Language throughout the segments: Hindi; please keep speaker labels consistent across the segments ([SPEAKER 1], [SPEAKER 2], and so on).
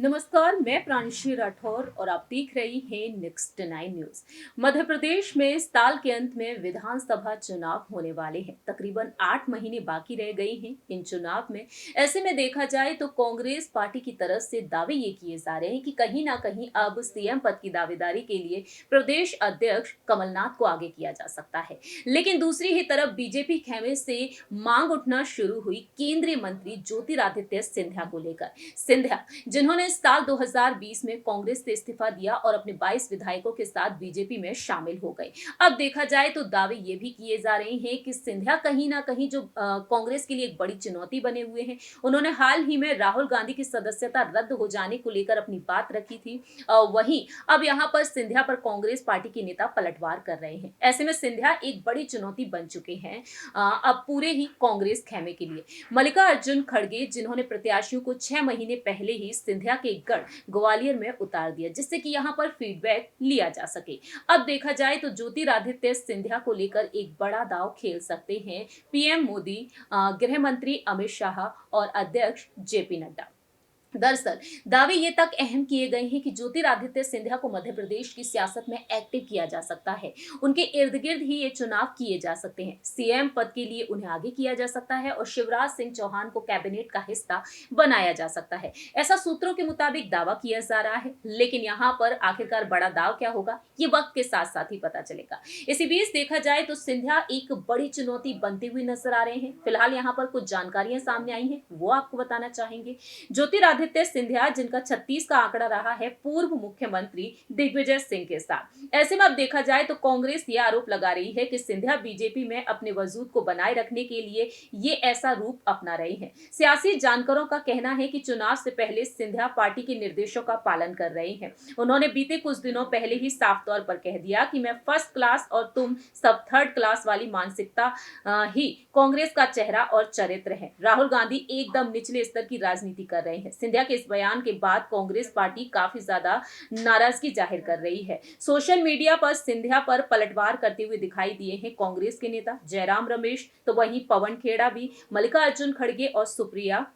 [SPEAKER 1] नमस्कार, मैं प्रांशी राठौर और आप देख रही हैं नेक्स्ट 9 न्यूज। मध्य प्रदेश में इस साल के अंत में विधानसभा चुनाव होने वाले हैं। तकरीबन 8 महीने बाकी रह गए हैं इन चुनाव में। ऐसे में देखा जाए तो कांग्रेस पार्टी की तरफ से दावे ये किए जा रहे हैं कि कहीं ना कहीं अब सीएम पद की दावेदारी के लिए प्रदेश अध्यक्ष कमलनाथ को आगे किया जा सकता है। लेकिन दूसरी ही तरफ बीजेपी खेमे से मांग उठना शुरू हुई केंद्रीय मंत्री ज्योतिरादित्य सिंधिया को लेकर। सिंधिया जिन्होंने साल 2020 में कांग्रेस से इस्तीफा दिया और अपने 22 विधायकों के साथ बीजेपी में शामिल हो गए। अब देखा जाए तो दावे ये भी किए जा रहे हैं कि सिंधिया कहीं ना कहीं जो कांग्रेस के लिए एक बड़ी चुनौती बने हुए हैं। उन्होंने हाल ही में राहुल गांधी की सदस्यता रद्द हो जाने को लेकर अपनी बात रखी थी। वहीं अब यहाँ पर सिंधिया पर कांग्रेस पार्टी के नेता पलटवार कर रहे हैं। ऐसे में सिंधिया एक बड़ी चुनौती बन चुके हैं अब पूरे ही कांग्रेस खेमे के लिए। मल्लिकार्जुन खड़गे जिन्होंने प्रत्याशियों को 6 महीने पहले ही सिंधिया के गढ़ ग्वालियर में उतार दिया, जिससे कि यहां पर फीडबैक लिया जा सके। अब देखा जाए तो ज्योतिरादित्य सिंधिया को लेकर एक बड़ा दांव खेल सकते हैं पीएम मोदी, गृह मंत्री अमित शाह और अध्यक्ष जेपी नड्डा। दरअसल दावे ये तक अहम किए गए हैं कि ज्योतिरादित्य सिंधिया को मध्य प्रदेश की सियासत में एक्टिव किया जा सकता है। उनके इर्द गिर्द ही ये चुनाव किए जा सकते हैं। सीएम पद के लिए उन्हें आगे किया जा सकता है और शिवराज सिंह चौहान को कैबिनेट का हिस्सा बनाया जा सकता है। ऐसा सूत्रों के मुताबिक दावा किया जा रहा है। लेकिन यहाँ पर आखिरकार बड़ा दाव क्या होगा, ये वक्त के साथ साथ ही पता चलेगा। इसी बीच देखा जाए तो सिंधिया एक बड़ी चुनौती बनते हुए नजर आ रहे हैं। फिलहाल यहाँ पर कुछ जानकारियां सामने आई हैं, वो आपको बताना चाहेंगे। ज्योतिरादित्य सिंधिया जिनका 36 का आंकड़ा रहा है पूर्व मुख्यमंत्री दिग्विजय सिंह के साथ। ऐसे में अब देखा जाए तो कांग्रेस ये आरोप लगा रही है कि सिंधिया बीजेपी में अपने वजूद को बनाए रखने के लिए ये ऐसा रूप अपना रहे हैं। सियासी जानकारों का कहना है कि चुनाव से पहले सिंधिया पार्टी के निर्देशों का पालन कर रहे हैं। उन्होंने बीते कुछ दिनों पहले ही साफ तौर पर कह दिया कि मैं फर्स्ट क्लास और तुम सब थर्ड क्लास वाली मानसिकता ही कांग्रेस का चेहरा और चरित्र है। राहुल गांधी एकदम निचले स्तर की राजनीति कर रहे हैं। सिंधिया के इस बयान के बाद कांग्रेस पार्टी काफी ज्यादा नाराजगी जाहिर कर रही है। सोशल मीडिया पर सिंधिया पर पलटवार करते हुए दिखाई दिए हैं कांग्रेस के नेता जयराम रमेश, तो वहीं पवन खेड़ा भी, मल्लिकार्जुन खड़गे और सुप्रिया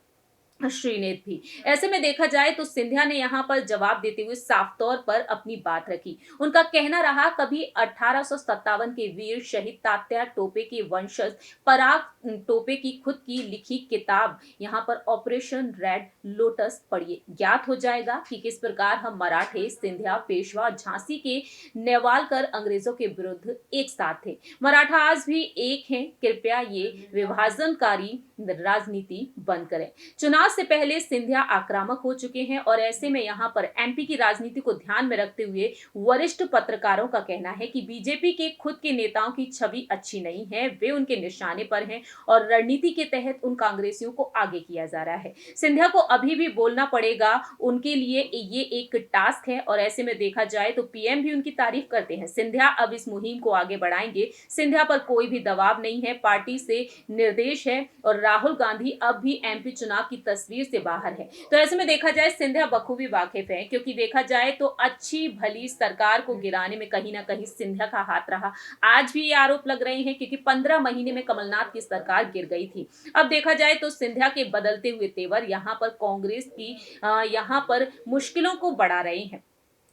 [SPEAKER 1] श्रीनेत भी। ऐसे में देखा जाए तो सिंधिया ने यहां पर जवाब देते हुए साफ तौर पर अपनी बात रखी। उनका कहना रहा, कभी 1857 के वीर शहीद तात्या टोपे के वंशज पराग टोपे की खुद की लिखी किताब यहां पर ऑपरेशन रेड लोटस पढ़िए, ज्ञात हो जाएगा कि किस प्रकार हम मराठे, सिंधिया, पेशवा, झांसी के नेवालकर अंग्रेजों के विरुद्ध एक साथ थे। मराठा आज भी एक हैं, कृपया ये विभाजनकारी राजनीति बंद करें। चुनाव से पहले सिंधिया आक्रामक हो चुके हैं और ऐसे में यहां पर एमपी की राजनीति को ध्यान में रखते हुए वरिष्ठ पत्रकारों का कहना है कि बीजेपी के खुद के नेताओं की छवि अच्छी नहीं है, वे उनके निशाने पर हैं और रणनीति के तहत उन कांग्रेसियों को आगे किया जा रहा है। सिंधिया को अभी भी बोलना पड़ेगा, उनके लिए ये एक टास्क है और ऐसे में देखा जाए तो पीएम भी उनकी तारीफ करते हैं। सिंधिया अब इस मुहिम को आगे बढ़ाएंगे। सिंधिया पर कोई भी दबाव नहीं है, पार्टी से निर्देश है और राहुल गांधी अब भी एमपी चुनाव की तस्वीर से बाहर है। तो ऐसे में देखा जाए सिंधिया बखूबी वाकिफ है, क्योंकि देखा जाए तो अच्छी भली सरकार को गिराने में कहीं ना कहीं सिंधिया का हाथ रहा। आज भी ये आरोप लग रहे हैं क्योंकि 15 महीने में कमलनाथ की सरकार गिर गई थी। अब देखा जाए तो सिंधिया के बदलते हुए तेवर यहां पर कांग्रेस की यहां पर मुश्किलों को बढ़ा रहे हैं।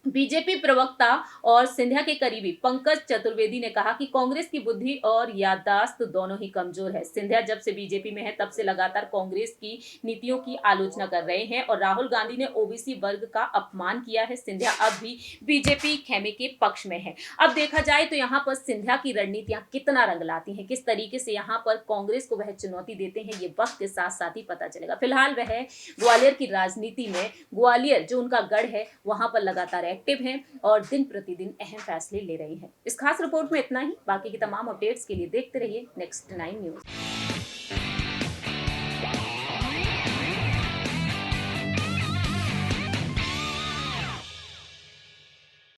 [SPEAKER 1] बीजेपी प्रवक्ता और सिंधिया के करीबी पंकज चतुर्वेदी ने कहा कि कांग्रेस की बुद्धि और याददाश्त दोनों ही कमजोर है। सिंधिया जब से बीजेपी में है तब से लगातार कांग्रेस की नीतियों की आलोचना कर रहे हैं और राहुल गांधी ने ओबीसी वर्ग का अपमान किया है। सिंधिया अब भी बीजेपी खेमे के पक्ष में है। अब देखा जाए तो यहाँ पर सिंधिया की रणनीतियां कितना रंग लाती हैं, किस तरीके से यहाँ पर कांग्रेस को वह चुनौती देते हैं, ये वक्त के साथ साथ ही पता चलेगा। फिलहाल वह ग्वालियर की राजनीति में, ग्वालियर जो उनका गढ़ है, वहां पर लगातार एक्टिव हैं और दिन प्रतिदिन अहम फैसले ले रही हैं। इस खास रिपोर्ट में इतना ही। बाकी की तमाम अपडेट्स के लिए देखते रहिए नेक्स्ट 9 न्यूज।